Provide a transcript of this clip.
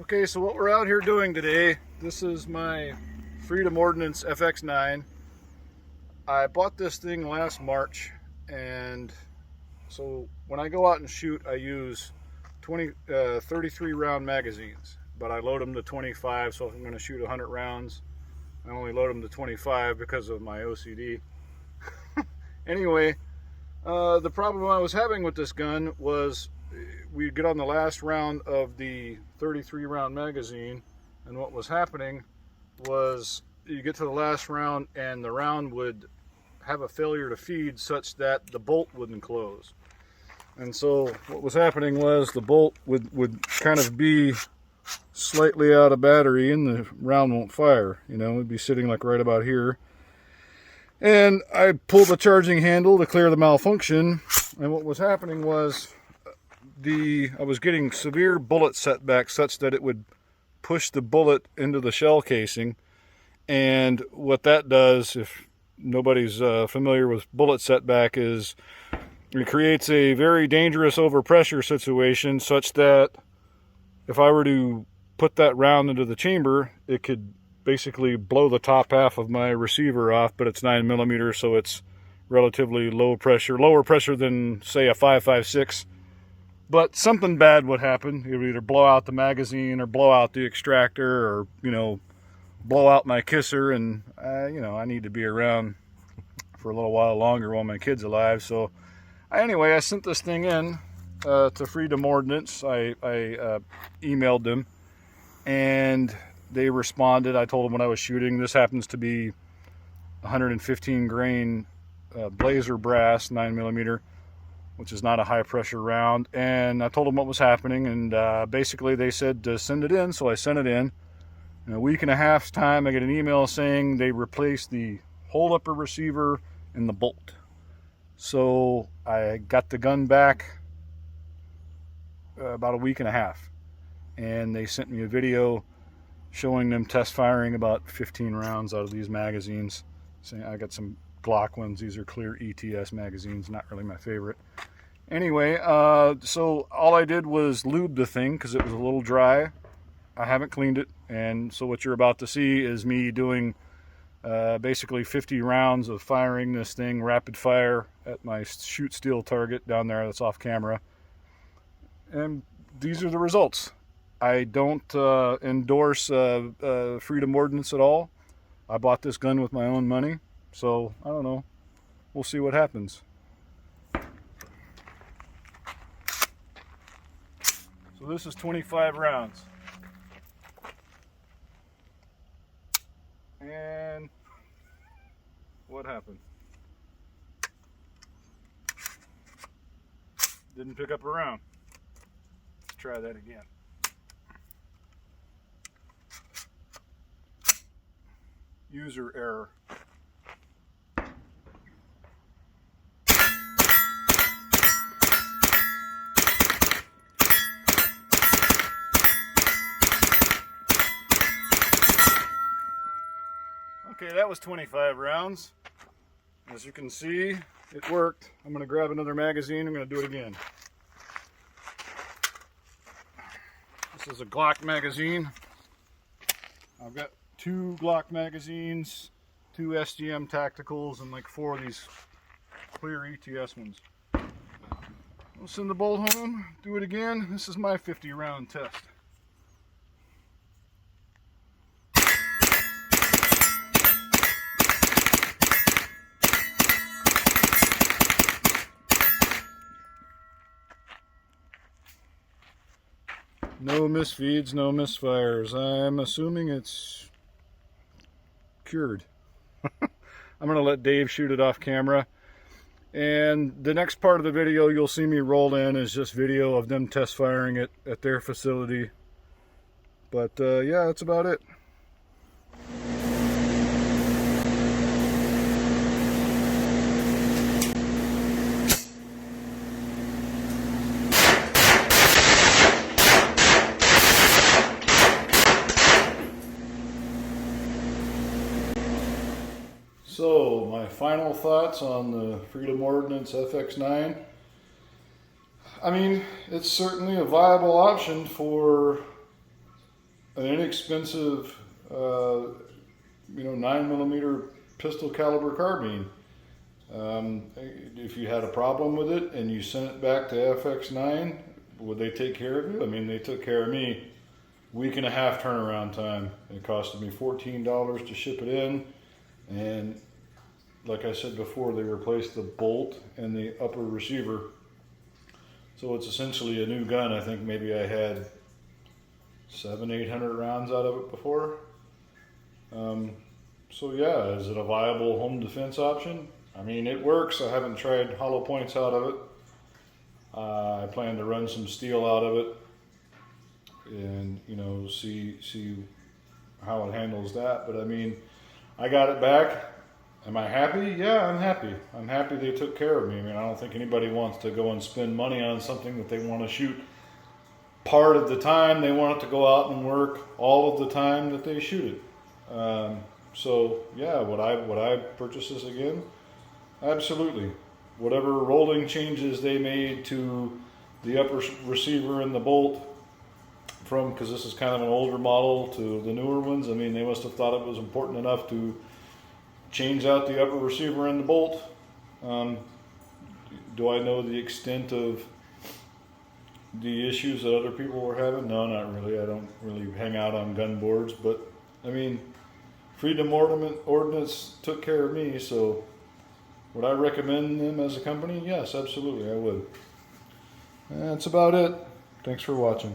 Okay, so what we're out here doing today, this is my Freedom Ordnance FX-9. I bought this thing last March, and so when I go out and shoot, I use 33 round magazines, but I load them to 25, so if I'm going to shoot 100 rounds, I only load them to 25 because of my OCD. Anyway, the problem I was having with this gun was we'd get on the last round of the 33 round magazine, and what was happening was you get to the last round and the round would have a failure to feed such that the bolt wouldn't close. And so what was happening was the bolt would kind of be slightly out of battery and the round won't fire. You know, it'd be sitting like right about here. And I pulled the charging handle to clear the malfunction, and what was happening was I was getting severe bullet setbacks such that it would push the bullet into the shell casing. And what that does, if nobody's familiar with bullet setback, is it creates a very dangerous overpressure situation such that if I were to put that round into the chamber, it could basically blow the top half of my receiver off, but it's 9mm, so it's relatively lower pressure than, say, a 5.56. But something bad would happen. It would either blow out the magazine or blow out the extractor, or, you know, blow out my kisser, and I need to be around for a little while longer while my kid's alive. So anyway, I sent this thing in to Freedom Ordnance. I emailed them, and they responded. I told them what I was shooting. This happens to be 115 grain blazer brass 9mm, which is not a high pressure round. And I told them what was happening, and basically they said to send it in, so I sent it in. In a week and a half's time, I get an email saying they replaced the whole upper receiver and the bolt. So I got the gun back about a week and a half, and they sent me a video showing them test firing about 15 rounds out of these magazines. Saying I got some Glock ones. These are clear ETS magazines, not really my favorite. Anyway, so all I did was lube the thing because it was a little dry. I haven't cleaned it, and so what you're about to see is me doing basically 50 rounds of firing this thing rapid fire at my shoot steel target down there that's off camera. And these are the results. I don't endorse Freedom Ordnance at all. I bought this gun with my own money, so I don't know. We'll see what happens. So this is 25 rounds. And what happened? Didn't pick up a round. Let's try that again. User error. Okay, that was 25 rounds. As you can see, it worked. I'm going to grab another magazine. I'm going to do it again. This is a Glock magazine. I've got 2 Glock magazines, 2 SGM Tacticals, and like 4 of these clear ETS ones. We'll send the bolt home, do it again. This is my 50 round test. No misfeeds, no misfires. I'm assuming it's cured. I'm going to let Dave shoot it off camera. And the next part of the video you'll see me roll in is just video of them test firing it at their facility. But yeah, that's about it. So, my final thoughts on the Freedom Ordnance FX-9. I mean, it's certainly a viable option for an inexpensive, 9mm pistol caliber carbine. If you had a problem with it and you sent it back to FX-9, would they take care of you? I mean, they took care of me. Week and a half turnaround time. It costed me $14 to ship it in, and like I said before, they replaced the bolt and the upper receiver. So it's essentially a new gun. I think maybe I had 700-800 rounds out of it before. So yeah, is it a viable home defense option? I mean, it works. I haven't tried hollow points out of it. I plan to run some steel out of it and, see how it handles that. But I mean, I got it back. Am I happy? Yeah, I'm happy. I'm happy they took care of me. I mean, I don't think anybody wants to go and spend money on something that they want to shoot part of the time. They want it to go out and work all of the time that they shoot it. So yeah, would I purchase this again? Absolutely. Whatever rolling changes they made to the upper receiver and the bolt because this is kind of an older model, to the newer ones, I mean, they must have thought it was important enough to change out the upper receiver and the bolt. Do I know the extent of the issues that other people were having? No, not really. I don't really hang out on gun boards, but I mean, Freedom Ordnance took care of me, so would I recommend them as a company? Yes, absolutely, I would. That's about it. Thanks for watching.